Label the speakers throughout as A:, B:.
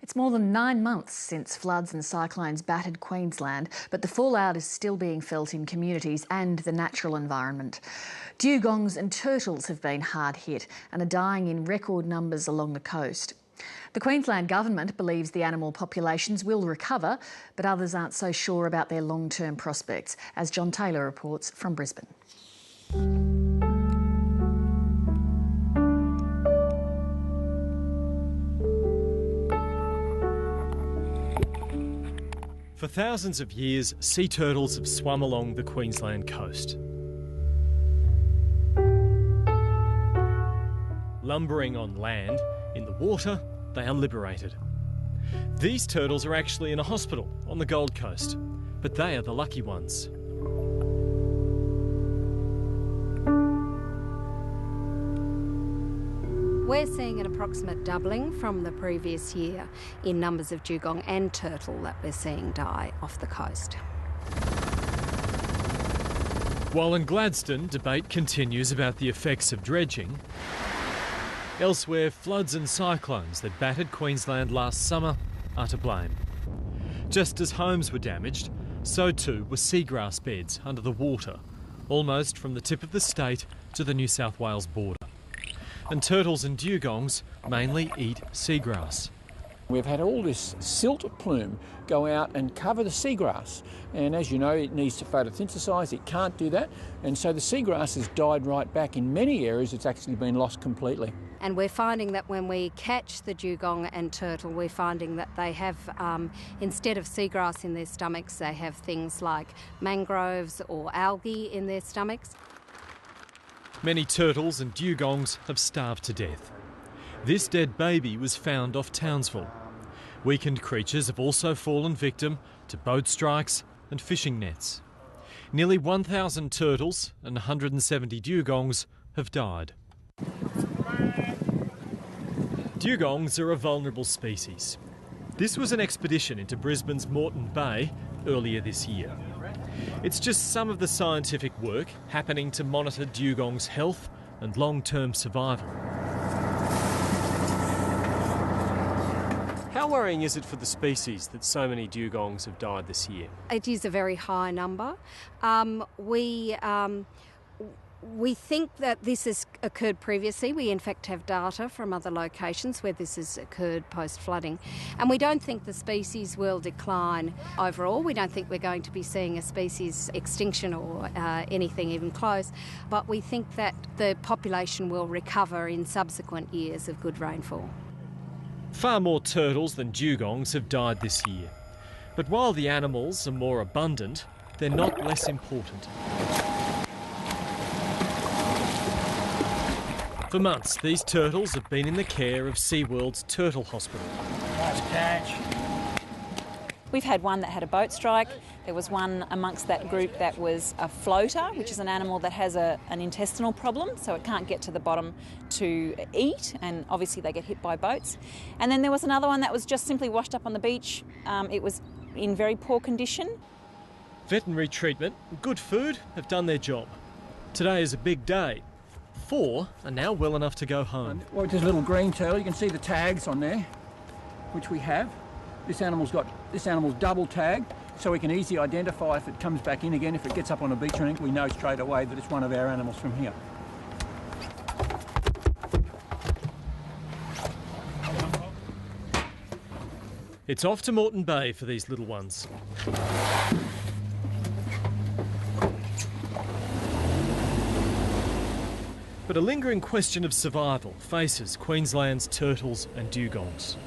A: It's more than 9 months since floods and cyclones battered Queensland, but the fallout is still being felt in communities and the natural environment. Dugongs and turtles have been hard hit and are dying in record numbers along the coast. The Queensland government believes the animal populations will recover, but others aren't so sure about their long-term prospects, as John Taylor reports from Brisbane.
B: For thousands of years, sea turtles have swum along the Queensland coast. Lumbering on land, in the water, they are liberated. These turtles are actually in a hospital on the Gold Coast, but they are the lucky ones.
C: We're seeing an approximate doubling from the previous year in numbers of dugong and turtle that we're seeing die off the coast.
B: While in Gladstone, debate continues about the effects of dredging. Elsewhere, floods and cyclones that battered Queensland last summer are to blame. Just as homes were damaged, so too were seagrass beds under the water, almost from the tip of the state to the New South Wales border. And turtles and dugongs mainly eat seagrass.
D: We've had all this silt plume go out and cover the seagrass, and as you know, it needs to photosynthesise. It can't do that, and so the seagrass has died right back. In many areas it's actually been lost completely.
C: And we're finding that when we catch the dugong and turtle, we're finding that they have, instead of seagrass in their stomachs, they have things like mangroves or algae in their stomachs.
B: Many turtles and dugongs have starved to death. This dead baby was found off Townsville. Weakened creatures have also fallen victim to boat strikes and fishing nets. Nearly 1,000 turtles and 170 dugongs have died. Dugongs are a vulnerable species. This was an expedition into Brisbane's Moreton Bay earlier this year. It's just some of the scientific work happening to monitor dugongs' health and long-term survival. How worrying is it for the species that so many dugongs have died this year?
C: It is a very high number. We think that this has occurred previously. We in fact have data from other locations where this has occurred post-flooding. And we don't think the species will decline overall. We don't think we're going to be seeing a species extinction or anything even close. But we think that the population will recover in subsequent years of good rainfall.
B: Far more turtles than dugongs have died this year. But while the animals are more abundant, they're not less important. For months, these turtles have been in the care of SeaWorld's Turtle Hospital.
D: Nice catch.
E: We've had one that had a boat strike. There was one amongst that group that was a floater, which is an animal that has an intestinal problem, so it can't get to the bottom to eat, and obviously they get hit by boats. And then there was another one that was just simply washed up on the beach. It was in very poor condition.
B: Veterinary treatment and good food have done their job. Today is a big day. 4 are now well enough to go home.
D: Well, there's a little green turtle. You can see the tags on there, which we have. This animal's double tagged, so we can easily identify if it comes back in again. If it gets up on a beach or anything, we know straight away that it's one of our animals from here.
B: It's off to Moreton Bay for these little ones. But a lingering question of survival faces Queensland's turtles and dugongs.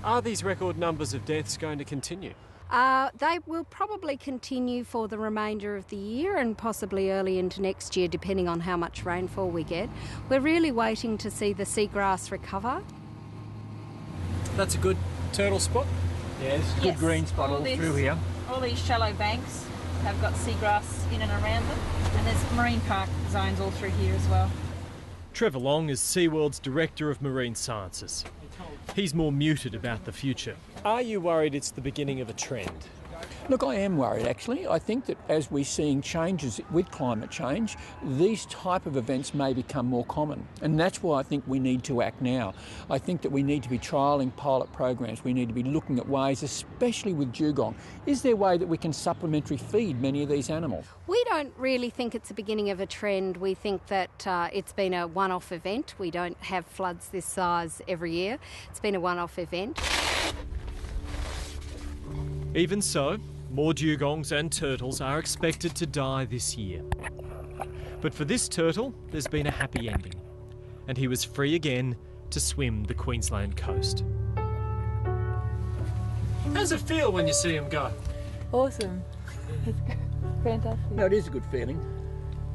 B: Are these record numbers of deaths going to continue?
C: They will probably continue for the remainder of the year and possibly early into next year, depending on how much rainfall we get. We're really waiting to see the seagrass recover.
B: That's a good turtle spot.
D: Yeah, it's a good green spot all through here.
F: All these shallow banks have got seagrass in and around them, and there's marine park zones all through here as well.
B: Trevor Long is SeaWorld's Director of Marine Sciences. He's more muted about the future. Are you worried it's the beginning of a trend?
D: Look, I am worried actually. I think that as we're seeing changes with climate change, these type of events may become more common. And that's why I think we need to act now. I think that we need to be trialling pilot programs. We need to be looking at ways, especially with dugong. Is there a way that we can supplementary feed many of these animals?
C: We don't really think it's the beginning of a trend. We think that it's been a one-off event. We don't have floods this size every year. It's been a one-off event.
B: Even so, more dugongs and turtles are expected to die this year. But for this turtle, there's been a happy ending, and he was free again to swim the Queensland coast. How does it feel when you see him go?
G: Awesome. It's fantastic.
D: No, it is a good feeling,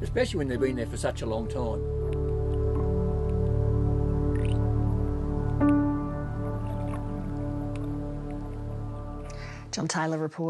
D: especially when they've been there for such a long time.
A: John Taylor reporting.